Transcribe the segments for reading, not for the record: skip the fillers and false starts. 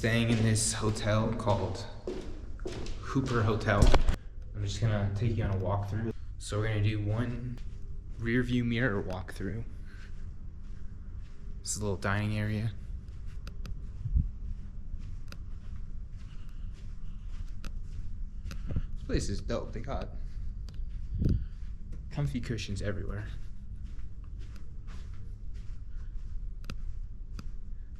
staying in this hotel called Huper Hotel. I'm just gonna take you on a walkthrough. So we're gonna do one rear view mirror walkthrough. This is a little dining area. This place is dope. They got comfy cushions everywhere.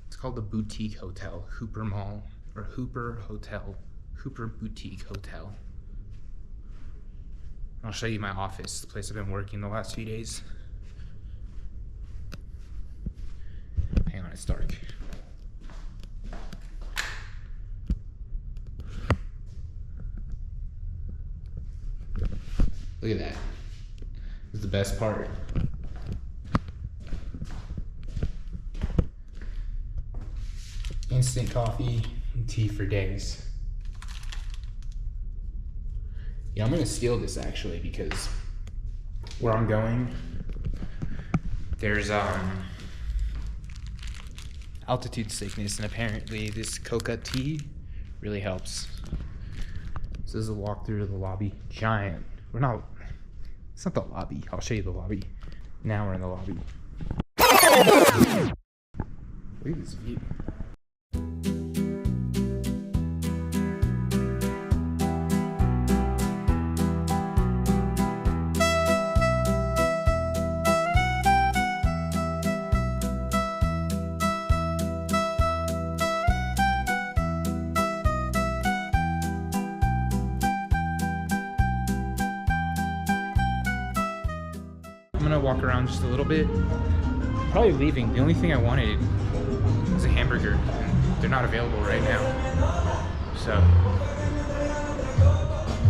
It's called the Boutique Hotel, Huper Mall, or Huper Hotel, Huper Boutique Hotel. I'll show you my office, the place I've been working the last few days. Hang on, it's dark. Look at that. This is the best part. Instant coffee and tea for days. Yeah, I'm gonna steal this actually because where I'm going, there's altitude sickness, and apparently this coca tea really helps. So this is a walkthrough to the lobby. Giant. It's not the lobby. I'll show you the lobby. Now we're in the lobby. Look at this view. I'm gonna walk around just a little bit. Probably leaving. The only thing I wanted was a hamburger, and they're not available right now. So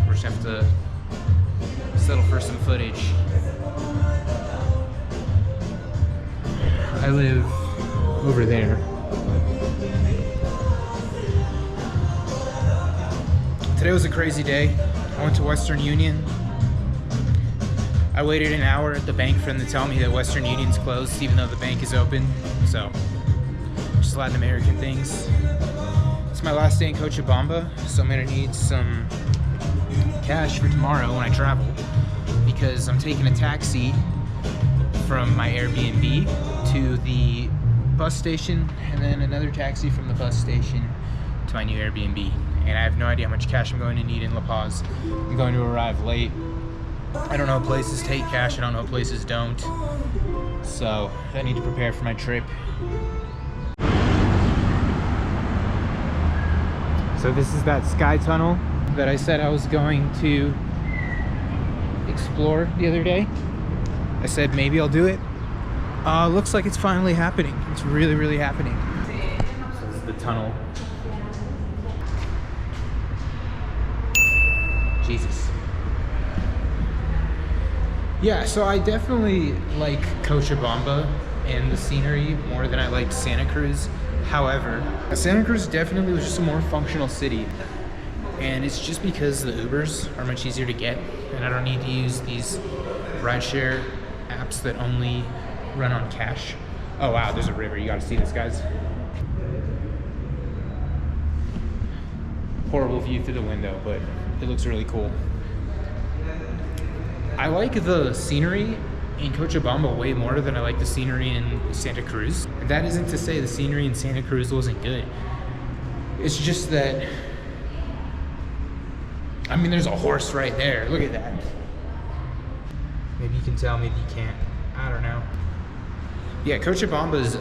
we're just have to settle for some footage. I live over there. Today was a crazy day. I went to Western Union. I waited an hour at the bank for them to tell me that Western Union's closed, even though the bank is open. So, just Latin American things. It's my last day in Cochabamba, so I'm gonna need some cash for tomorrow when I travel, because I'm taking a taxi from my Airbnb to the bus station, and then another taxi from the bus station to my new Airbnb. And I have no idea how much cash I'm going to need in La Paz. I'm going to arrive late. I don't know if places take cash, I don't know if places don't. So I need to prepare for my trip. So this is that sky tunnel that I said I was going to explore the other day. I said maybe I'll do it. Looks like it's finally happening. It's really, really happening. So this is the tunnel. Jesus. Yeah, so I definitely like Cochabamba and the scenery more than I liked Santa Cruz. However, Santa Cruz definitely was just a more functional city. And it's just because the Ubers are much easier to get, and I don't need to use these rideshare apps that only run on cash. Oh wow, there's a river. You gotta see this, guys. Horrible view through the window, but it looks really cool. I like the scenery in Cochabamba way more than I like the scenery in Santa Cruz. That isn't to say the scenery in Santa Cruz wasn't good. It's just that, I mean, there's a horse right there. Look at that. Maybe you can tell, maybe you can't. I don't know. Yeah, Cochabamba is,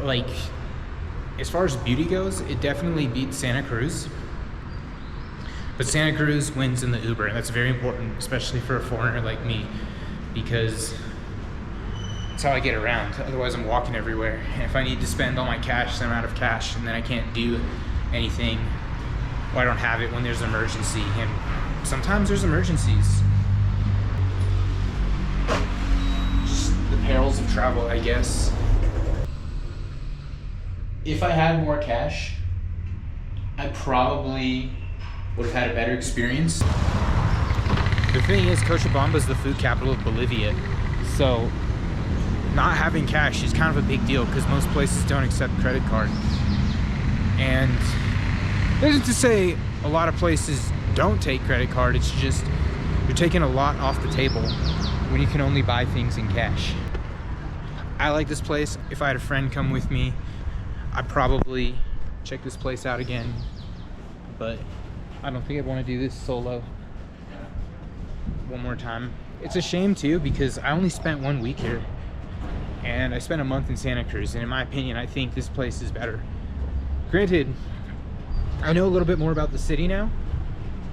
like, as far as beauty goes, it definitely beats Santa Cruz. But Santa Cruz wins in the Uber, and that's very important, especially for a foreigner like me, because that's how I get around. Otherwise, I'm walking everywhere. And if I need to spend all my cash, then I'm out of cash, and then I can't do anything, or I don't have it when there's an emergency. And sometimes there's emergencies. Just the perils of travel, I guess. If I had more cash, I probably would have had a better experience. The thing is, Cochabamba is the food capital of Bolivia, so not having cash is kind of a big deal because most places don't accept credit card. And Isn't to say a lot of places don't take credit card, it's just you're taking a lot off the table when you can only buy things in cash. I like this place. If I had a friend come with me, I'd probably check this place out again, but I don't think I'd want to do this solo one more time. It's a shame too, because I only spent 1 week here and I spent a month in Santa Cruz, and in my opinion, I think this place is better. Granted, I know a little bit more about the city now,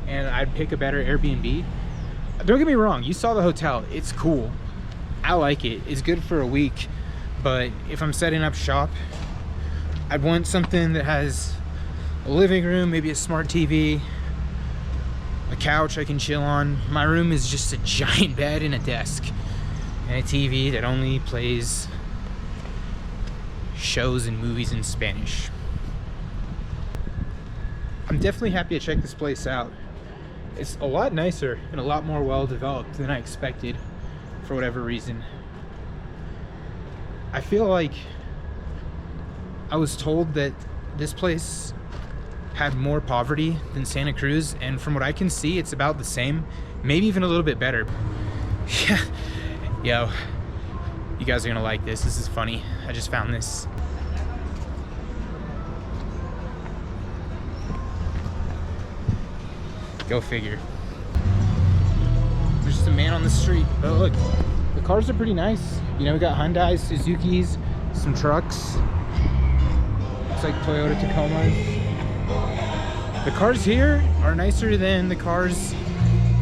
and I'd pick a better Airbnb. Don't get me wrong, you saw the hotel, it's cool. I like it, it's good for a week, but if I'm setting up shop, I'd want something that has a living room, maybe a smart TV, a couch I can chill on. My room is just a giant bed and a desk, and a TV that only plays shows and movies in Spanish. I'm definitely happy to check this place out. It's a lot nicer and a lot more well developed than I expected for whatever reason. I feel like I was told that this place had more poverty than Santa Cruz, and from what I can see, it's about the same, maybe even a little bit better. Yeah, yo, you guys are gonna like this. This is funny. I just found this. Go figure. There's just a man on the street. Oh, look, the cars are pretty nice. You know, we got Hyundais, Suzukis, some trucks. Looks like Toyota Tacomas. The cars here are nicer than the cars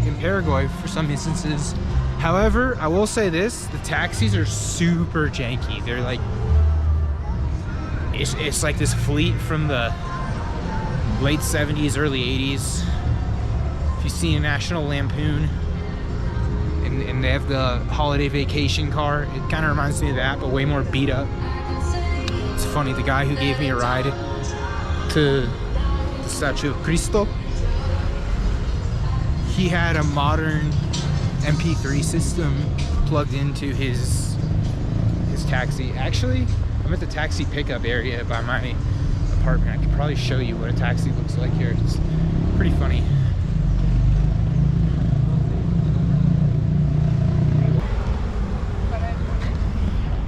in Paraguay for some instances. However, I will say this, the taxis are super janky. They're like, it's like this fleet from the late 70s, early 80s. If you see a National Lampoon and they have the holiday vacation car, it kind of reminds me of that, but way more beat up. It's funny, the guy who gave me a ride to the Statue of Cristo, he had a modern MP3 system plugged into his taxi. Actually, I'm at the taxi pickup area by my apartment. I could probably show you what a taxi looks like here. It's pretty funny.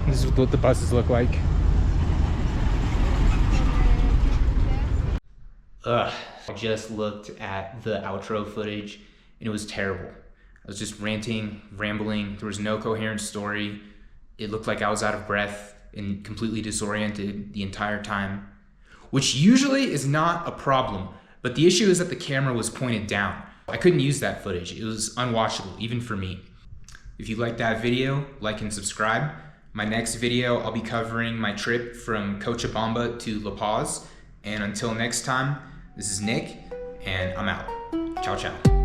This is what the buses look like. Ugh. I just looked at the outro footage and it was terrible. I was just ranting, rambling. There was no coherent story. It looked like I was out of breath and completely disoriented the entire time, which usually is not a problem. But the issue is that the camera was pointed down. I couldn't use that footage. It was unwatchable, even for me. If you liked that video, like and subscribe. My next video, I'll be covering my trip from Cochabamba to La Paz. And until next time, this is Nick, and I'm out. Ciao, ciao.